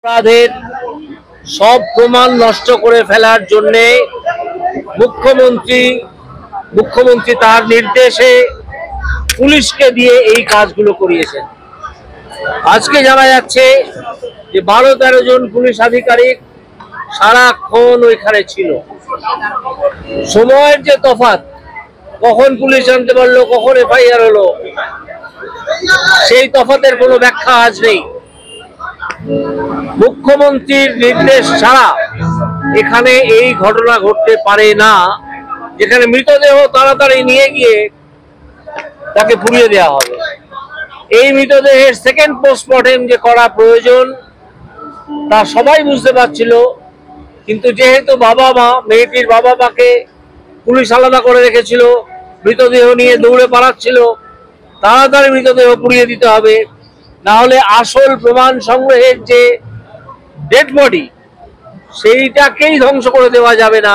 অপরাধের সব প্রমাণ নষ্ট করে ফেলার জন্য মুখ্যমন্ত্রী তার নির্দেশে পুলিশকে দিয়ে এই কাজগুলো করিয়েছেন। আজকে জানা যাচ্ছে যে 12-13 জন পুলিশ আধিকারিক সারাক্ষণ ওইখানে ছিল। সময়ের যে তফাৎ, কখন পুলিশ জানতে পারলো, কখন এফআইআর হলো, সেই তফাতের কোনো ব্যাখ্যা আজ নেই। মুখ্যমন্ত্রীর নির্দেশ ছাড়া এখানে এই ঘটনা ঘটতে পারে না, যেখানে মৃতদেহ তাড়াতাড়ি নিয়ে গিয়ে তাকে পুড়িয়ে দেওয়া হবে। এই মৃতদেহের সেকেন্ড পোস্টমর্টেম যে করা প্রয়োজন তা সবাই বুঝতে পারছিল, কিন্তু যেহেতু মেয়েটির বাবা মাকে পুলিশ আলাদা করে রেখেছিল, মৃতদেহ নিয়ে দৌড়ে পালাচ্ছিল, তাড়াতাড়ি মৃতদেহ পুড়িয়ে দিতে হবে, না হলে আসল প্রমাণ সংগ্রহের যে ডেড বডি সেইটাকেই ধ্বংস করে দেওয়া যাবে না।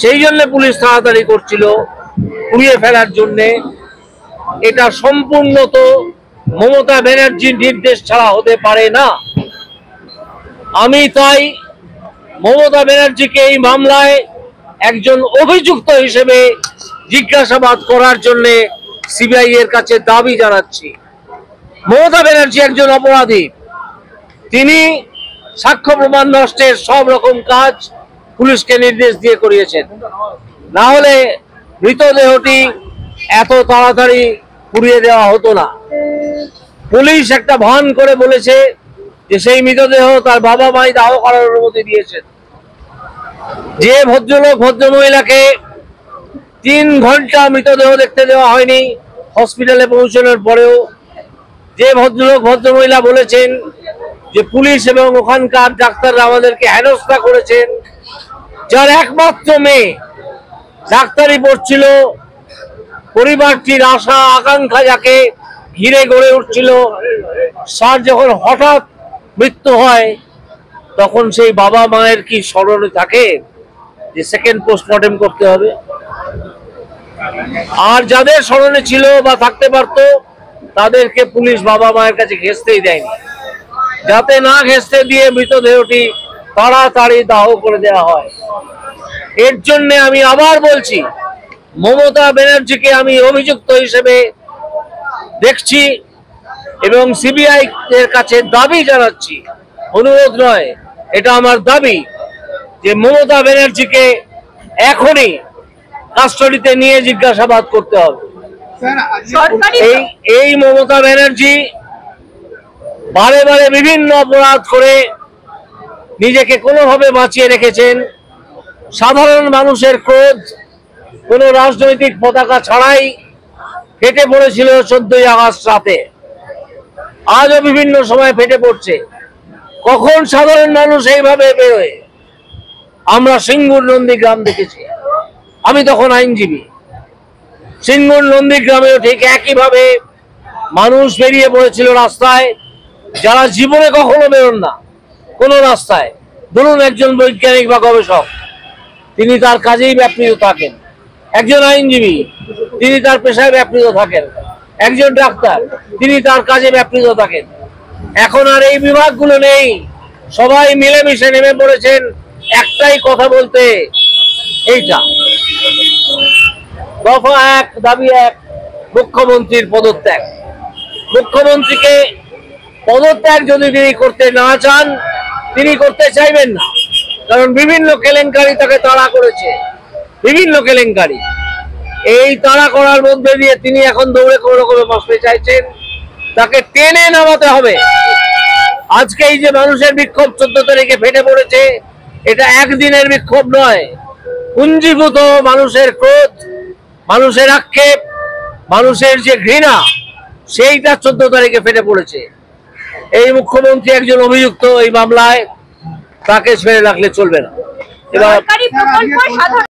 সেই জন্য পুলিশ তাড়াতাড়ি করছিল পুড়িয়ে ফেলার জন্য। এটা সম্পূর্ণ তো মমতা ব্যানার্জির নির্দেশ ছাড়া হতে পারে না। আমি তাই মমতা ব্যানার্জিকে এই মামলায় একজন অভিযুক্ত হিসেবে জিজ্ঞাসাবাদ করার জন্য সিবিআই এর কাছে দাবি জানাচ্ছি। মমতা ব্যানার্জি একজন অপরাধী, তিনি সাক্ষ্য প্রমাণ নষ্টের সব রকম কাজ পুলিশকে নির্দেশ দিয়ে করিয়েছেন, না হলে মৃতদেহটি এত তাড়াতাড়ি পুড়িয়ে দেওয়া হতো না। পুলিশ একটা ভান করে বলেছে যে সেই মৃতদেহ তার বাবা মাই দাহ করার অনুমতি দিয়েছেন। যে ভদ্রলোক ভদ্রমহিলাকে 3 ঘন্টা মৃতদেহ দেখতে দেওয়া হয়নি হসপিটালে পৌঁছানোর পরেও, যে ভদ্রলোক ভদ্রমহিলা বলেছেন যে পুলিশ এবং ওখানকার ডাক্তাররা আমাদেরকে হেনস্থা করেছেন, যার একমাত্র মেয়ে ডাক্তারি পড়ছিল, পরিবারটির আশা আকাঙ্ক্ষা যাকে ঘিরে গড়ে উঠছিল, তার যখন হঠাৎ মৃত্যু হয় তখন সেই বাবা মায়ের কি স্মরণে থাকে যে সেকেন্ড পোস্টমর্টেম করতে হবে? আর যাদের স্মরণে ছিল বা থাকতে পারত তাদেরকে পুলিশ বাবা মায়ের কাছে ঘেঁষতেই দেয়নি, যাতে না ঘেঁষতে দিয়ে মৃতদেহটি তাড়াতাড়ি দাহ করে দেওয়া হয়। এর জন্য আমি আবার বলছি, মমতা ব্যানার্জিকে আমি অভিযুক্ত হিসেবে দেখছি এবং সিবিআই এর কাছে দাবি জানাচ্ছি, অনুরোধ নয়, এটা আমার দাবি যে মমতা ব্যানার্জিকে এখনই কাস্টডিতে নিয়ে জিজ্ঞাসাবাদ করতে হবে। এই মমতা ব্যানার্জি বারে বারে বিভিন্ন অপরাধ করে নিজেকে কোনোভাবে বাঁচিয়ে রেখেছেন। সাধারণ মানুষের ক্রোধ কোনো রাজনৈতিক পতাকা ছাড়াই ফেটে পড়েছিল 14ই আগস্ট রাতে, আজও বিভিন্ন সময় ফেটে পড়ছে। কখন সাধারণ মানুষ এইভাবে বেরোয়? আমরা সিঙ্গুর নন্দীগ্রাম দেখেছি, আমি তখন আইনজীবী। সিঙ্গুর নন্দীগ্রামেও ঠিক একইভাবে মানুষ বেরিয়ে পড়েছিল রাস্তায়, যারা জীবনে কখনো বেরোন না কোনো রাস্তায়। ধরুন একজন বৈজ্ঞানিক বা গবেষক, তিনি তার কাজেই ব্যাপৃত থাকেন। একজন আইনজীবী, তিনি তার পেশায় ব্যাপৃত থাকেন। একজন ডাক্তার, তিনি তার কাজে ব্যাপৃত থাকেন। এখন আর এই বিভাগগুলো নেই, সবাই মিলেমিশে নেমে পড়েছেন একটাই কথা বলতে, এইটা দফা 1, দাবি 1, মুখ্যমন্ত্রীর পদত্যাগ। মুখ্যমন্ত্রীকে পদত্যাগ যদি তিনি করতে না চান, তিনি করতে চাইবেন না, কারণ বিভিন্ন কেলেঙ্কারি তাকে তাড়া করেছে, বিভিন্ন কেলেঙ্কারি। এই তাড়া করার মধ্যে দিয়ে তিনি এখন দৌড়ে কোনো রকমে বাঁচতে চাইছেন, তাকে টেনে নামাতে হবে। আজকে এই যে মানুষের বিক্ষোভ 14 তারিখে ফেটে পড়েছে, এটা একদিনের বিক্ষোভ নয়, পুঞ্জীভূত মানুষের ক্রোধ, মানুষের আক্ষেপ, মানুষের যে ঘৃণা, সেইটা 14 তারিখে ফেটে পড়েছে। এই মুখ্যমন্ত্রী একজন অভিযুক্ত এই মামলায়, তাকে ছেড়ে রাখলে চলবে না। এবার